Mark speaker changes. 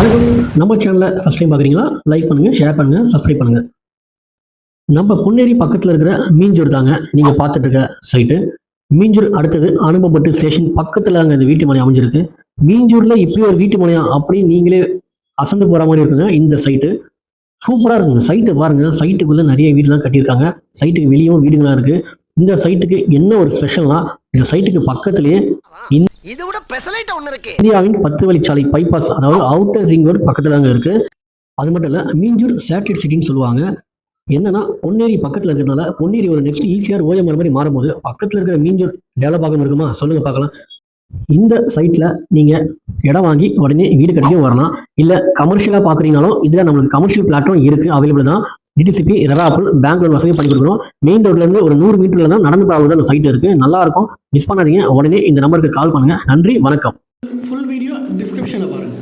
Speaker 1: வணக்கம். நம்ம சேனலை ஃபஸ்ட் டைம் பார்க்குறீங்களா? லைக் பண்ணுங்கள், ஷேர் பண்ணுங்கள், சப்ஸ்கிரைப் பண்ணுங்கள். நம்ம பொன்னேரி பக்கத்தில் இருக்கிற மீஞ்சூர் தாங்க நீங்கள் பார்த்துட்டு இருக்க சைட்டு. மீஞ்சூர் அடுத்தது அனுபவப்பட்டு ஸ்டேஷன் பக்கத்தில் அங்கே இந்த வீட்டு மனை அமைஞ்சிருக்கு. மீஞ்சூரில் இப்படி ஒரு வீட்டு மனையா அப்படின்னு நீங்களே அசந்து போகிற மாதிரி இருக்குங்க இந்த சைட்டு. சூப்பராக இருக்குங்க சைட்டு. பாருங்கள், சைட்டுக்குள்ளே நிறைய வீடுலாம் கட்டியிருக்காங்க. சைட்டுக்கு வெளியும் வீடுகளாக இருக்குது. இந்த சைட்டுக்கு என்ன ஒரு ஸ்பெஷல்னா, இந்த சைட்டுக்கு பக்கத்துலேயே இந்தியாவின் 10 வழிச்சாலை பைபாஸ், அதாவது அவுட்டர் ரிங் ரோடு பக்கத்தில் அங்கே இருக்குது. அது மட்டும் இல்லை, மீஞ்சூர் சேட்டலைட் சிட்டின்னு சொல்லுவாங்க. என்னன்னா, பொன்னேரி பக்கத்தில் இருக்கிறதுனால பொன்னேரி ஒரு நெக்ஸ்ட் ஈஸியாக ஓஎம்ஆர் மாதிரி மாறும்போது பக்கத்தில் இருக்கிற மீஞ்சூர் டெவலப் ஆகாமல் இருக்குமா? சொல்லுங்க பார்க்கலாம். இந்த சைட்டில் நீங்கள் இடம் வாங்கி உடனே வீடு கட்டியும் வரலாம். இல்லை கமர்ஷியலாக பார்க்குறீங்கனாலும் இதில் நம்மளுக்கு கமர்ஷியல் பிளாட்டும் இருக்குது, அவைலபிள் தான். டிடிசிபி ரெராப்பிள் பேங்க் லோன் வசதி பண்ணி கொடுக்குறோம். மெயின் ரோட்லேருந்து ஒரு 100 மீட்டரில் தான் நடந்து போகிறது அந்த சைட் இருக்குது. நல்லாயிருக்கும், மிஸ் பண்ணாதீங்க. உடனே இந்த நம்பருக்கு கால் பண்ணுங்கள். நன்றி, வணக்கம். ஃபுல் வீடியோ டிஸ்கிரிப்ஷனில் பாருங்கள்.